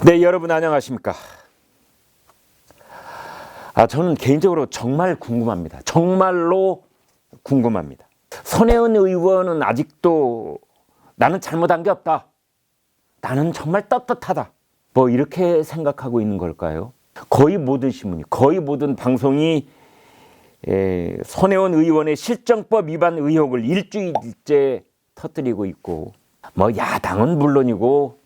네, 여러분 안녕하십니까? 저는 개인적으로 정말 궁금합니다. 정말로 궁금합니다. 손혜원 의원은 아직도 나는 잘못한 게 없다. 나는 정말 떳떳하다. 뭐 이렇게 생각하고 있는 걸까요? 거의 모든 신문이, 거의 모든 방송이 손혜원 의원의 실정법 위반 의혹을 일주일째 터뜨리고 있고, 뭐 야당은 물론이고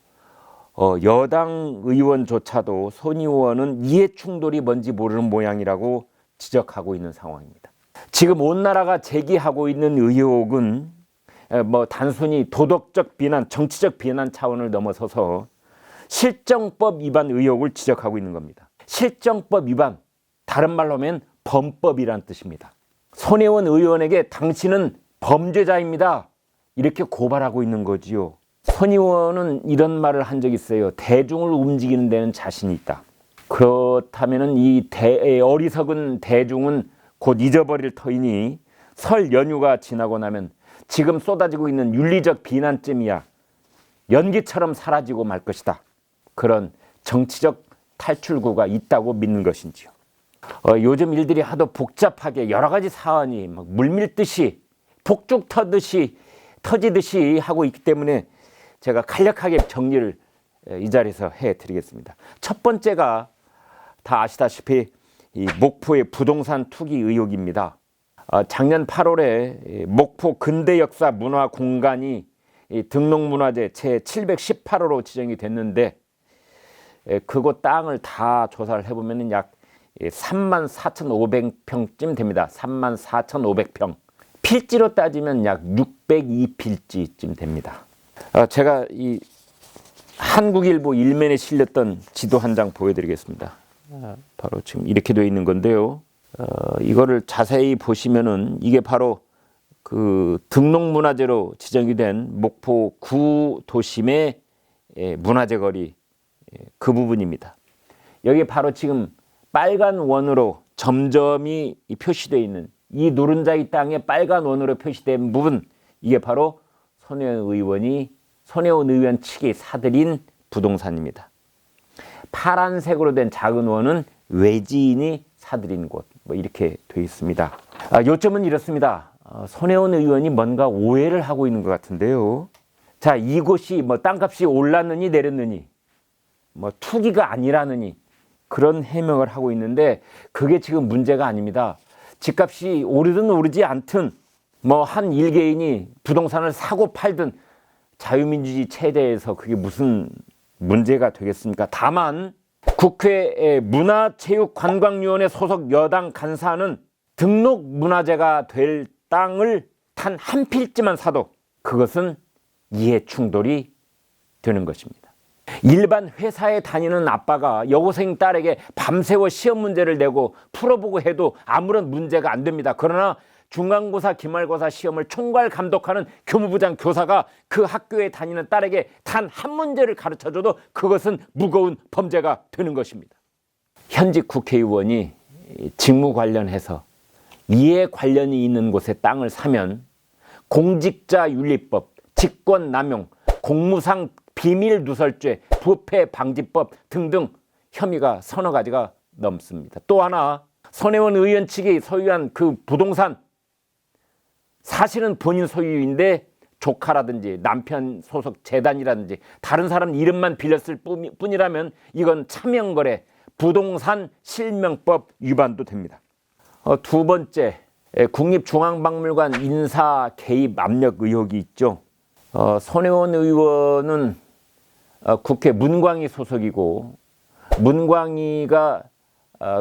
여당 의원조차도 손 의원은 이해 충돌이 뭔지 모르는 모양이라고 지적하고 있는 상황입니다. 지금 온 나라가 제기하고 있는 의혹은 뭐 단순히 도덕적 비난, 정치적 비난 차원을 넘어서서 실정법 위반 의혹을 지적하고 있는 겁니다. 실정법 위반, 다른 말로 하면 범법이란 뜻입니다. 손혜원 의원에게 당신은 범죄자입니다. 이렇게 고발하고 있는 거지요. 손 의원은 이런 말을 한 적이 있어요. 대중을 움직이는 데는 자신이 있다. 그렇다면 이 어리석은 대중은 곧 잊어버릴 터이니 설 연휴가 지나고 나면 지금 쏟아지고 있는 윤리적 비난쯤이야 연기처럼 사라지고 말 것이다. 그런 정치적 탈출구가 있다고 믿는 것인지요. 요즘 일들이 하도 복잡하게 여러 가지 사안이 막 물밀듯이 폭죽 터지듯이 하고 있기 때문에 제가 간략하게 정리를 이 자리에서 해드리겠습니다. 첫 번째가 다 아시다시피 이 목포의 부동산 투기 의혹입니다. 작년 8월에 목포 근대역사 문화공간이 등록문화재 제718호로 지정이 됐는데 그곳 땅을 다 조사를 해보면 약 34,500평쯤 됩니다. 34,500평. 필지로 따지면 약 602필지쯤 됩니다. 제가 이 한국일보 일면에 실렸던 지도 한 장 보여드리겠습니다. 바로 지금 이렇게 되어 있는 건데요. 이거를 자세히 보시면은 이게 바로 그 등록문화재로 지정이 된 목포 구도심의 문화재 거리 그 부분입니다. 여기 바로 지금 빨간 원으로 점점이 표시되어 있는 이 노른자이 땅에 빨간 원으로 표시된 부분, 이게 바로 손혜원 의원 측이 사들인 부동산입니다. 파란색으로 된 작은 원은 외지인이 사들인 곳, 뭐 이렇게 되어 있습니다. 요점은 이렇습니다. 손혜원 의원이 뭔가 오해를 하고 있는 것 같은데요. 자, 이곳이 뭐 땅값이 올랐느니 내렸느니, 뭐 투기가 아니라느니 그런 해명을 하고 있는데 그게 지금 문제가 아닙니다. 집값이 오르든 오르지 않든 뭐 한 일개인이 부동산을 사고 팔든 자유민주주의 체제에서 그게 무슨 문제가 되겠습니까? 다만 국회 문화체육관광위원회 소속 여당 간사는 등록 문화재가 될 땅을 단 한 필지만 사도 그것은 이해 충돌이 되는 것입니다. 일반 회사에 다니는 아빠가 여고생 딸에게 밤새워 시험 문제를 내고 풀어보고 해도 아무런 문제가 안 됩니다. 그러나 중간고사, 기말고사 시험을 총괄 감독하는 교무부장 교사가 그 학교에 다니는 딸에게 단 한 문제를 가르쳐줘도 그것은 무거운 범죄가 되는 것입니다. 현직 국회의원이 직무 관련해서 이해 관련이 있는 곳에 땅을 사면 공직자윤리법, 직권남용, 공무상 비밀누설죄, 부패방지법 등등 혐의가 서너 가지가 넘습니다. 또 하나, 손혜원 의원 측이 소유한 그 부동산 사실은 본인 소유인데 조카라든지 남편 소속 재단이라든지 다른 사람 이름만 빌렸을 뿐이라면 이건 차명거래, 부동산 실명법 위반도 됩니다. 두 번째, 국립중앙박물관 인사 개입 압력 의혹이 있죠. 손혜원 의원은 국회 문광위 소속이고 문광위가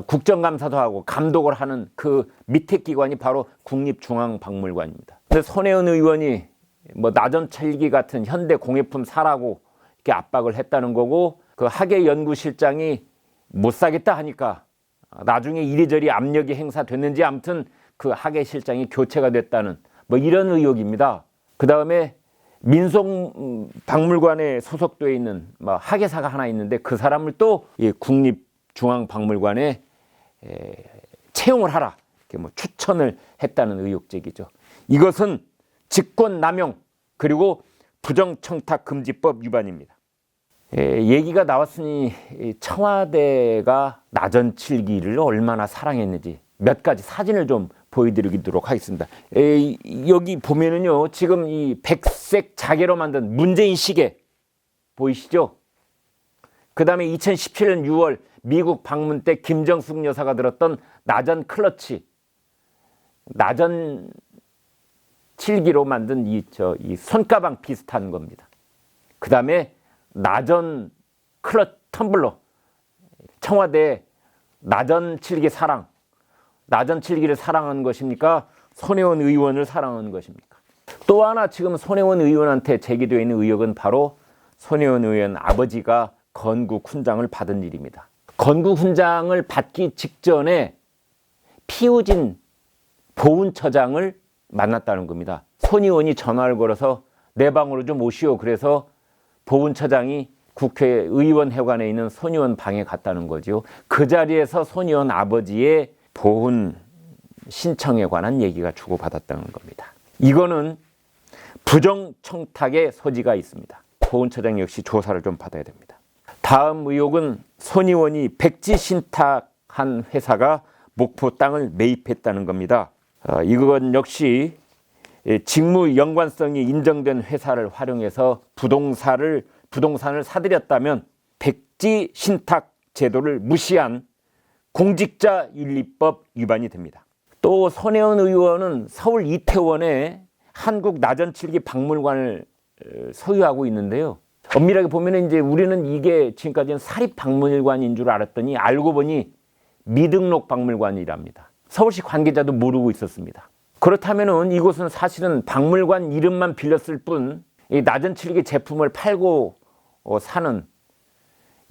국정감사도 하고 감독을 하는 그 밑에 기관이 바로 국립중앙박물관입니다. 근데 손혜원 의원이 뭐 나전철기 같은 현대 공예품 사라고 이렇게 압박을 했다는 거고 그 학예연구실장이 못 사겠다 하니까 나중에 이리저리 압력이 행사됐는지 아무튼 그 학예실장이 교체가 됐다는 뭐 이런 의혹입니다. 그 다음에 민속박물관에 소속되어 있는 뭐 학예사가 하나 있는데 그 사람을 또 국립중앙박물관에 채용을 하라 이렇게 뭐 추천을 했다는 의혹제기죠. 이것은 직권남용 그리고 부정청탁금지법 위반입니다. 얘기가 나왔으니 청와대가 나전칠기를 얼마나 사랑했는지 몇 가지 사진을 좀 보여드리도록 하겠습니다. 여기 보면은요, 지금 이 백색 자개로 만든 문재인 시계 보이시죠? 그 다음에 2017년 6월 미국 방문 때 김정숙 여사가 들었던 나전 클러치, 나전 칠기로 만든 이 손가방 비슷한 겁니다. 그 다음에 나전 텀블러, 청와대 나전 칠기 사랑, 나전 칠기를 사랑하는 것입니까? 손혜원 의원을 사랑하는 것입니까? 또 하나 지금 손혜원 의원한테 제기되어 있는 의혹은 바로 손혜원 의원 아버지가 건국 훈장을 받은 일입니다. 건국 훈장을 받기 직전에 피우진 보훈처장을 만났다는 겁니다. 손 의원이 전화를 걸어서 내 방으로 좀 오시오. 그래서 보훈처장이 국회 의원회관에 있는 손 의원 방에 갔다는 거죠. 그 자리에서 손 의원 아버지의 보훈 신청에 관한 얘기가 주고받았다는 겁니다. 이거는 부정청탁의 소지가 있습니다. 보훈처장 역시 조사를 좀 받아야 됩니다. 다음 의혹은 손 의원이 백지 신탁한 회사가 목포 땅을 매입했다는 겁니다. 이건 역시 직무 연관성이 인정된 회사를 활용해서 부동산을 사들였다면 백지 신탁 제도를 무시한 공직자윤리법 위반이 됩니다. 또 손혜원 의원은 서울 이태원에 한국 나전칠기 박물관을 소유하고 있는데요. 엄밀하게 보면 이제 우리는 이게 지금까지는 사립박물관인 줄 알았더니 알고 보니 미등록 박물관이랍니다. 서울시 관계자도 모르고 있었습니다. 그렇다면은 이곳은 사실은 박물관 이름만 빌렸을 뿐 이 나전칠기 제품을 팔고 사는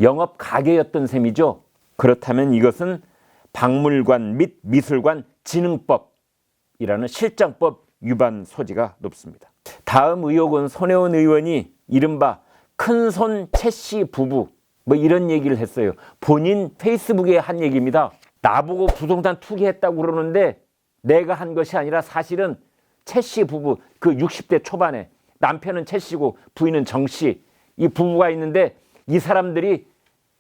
영업 가게였던 셈이죠. 그렇다면 이것은 박물관 및 미술관 진흥법이라는 실정법 위반 소지가 높습니다. 다음 의혹은 손혜원 의원이 이른바 큰손 최씨 부부 이런 얘기를 했어요. 본인 페이스북에 한 얘기입니다. 나보고 부동산 투기했다고 그러는데 내가 한 것이 아니라 사실은 최씨 부부, 그 60대 초반에 남편은 최씨고 부인은 정씨, 이 부부가 있는데 이 사람들이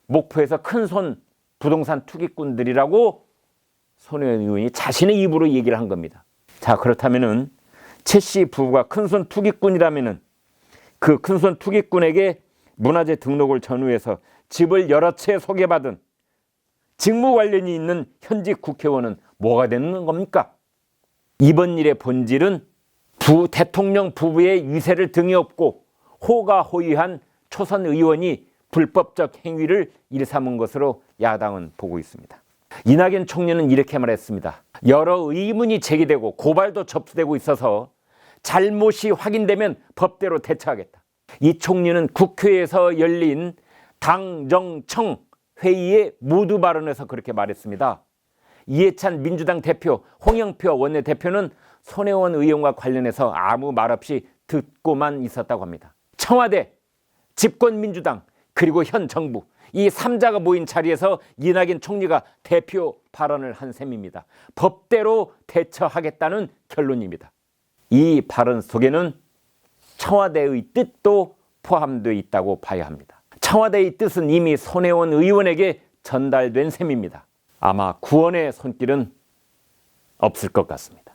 목포에서 큰손 부동산 투기꾼들이라고 손혜원 의원이 자신의 입으로 얘기를 한 겁니다. 자, 그렇다면은 최씨 부부가 큰손 투기꾼이라면은 그 큰손 투기꾼에게 문화재 등록을 전후해서 집을 여러 채 소개받은 직무 관련이 있는 현직 국회의원은 뭐가 되는 겁니까? 이번 일의 본질은 대통령 부부의 위세를 등에 업고 호가호위한 초선 의원이 불법적 행위를 일삼은 것으로 야당은 보고 있습니다. 이낙연 총리는 이렇게 말했습니다. 여러 의문이 제기되고 고발도 접수되고 있어서 잘못이 확인되면 법대로 대처하겠다. 이 총리는 국회에서 열린 당정청 회의에 모두 발언해서 그렇게 말했습니다. 이해찬 민주당 대표, 홍영표 원내대표는 손혜원 의원과 관련해서 아무 말 없이 듣고만 있었다고 합니다. 청와대, 집권민주당, 그리고 현 정부 이 3자가 모인 자리에서 이낙연 총리가 대표 발언을 한 셈입니다. 법대로 대처하겠다는 결론입니다. 이 발언 속에는 청와대의 뜻도 포함되어 있다고 봐야 합니다. 청와대의 뜻은 이미 손혜원 의원에게 전달된 셈입니다. 아마 구원의 손길은 없을 것 같습니다.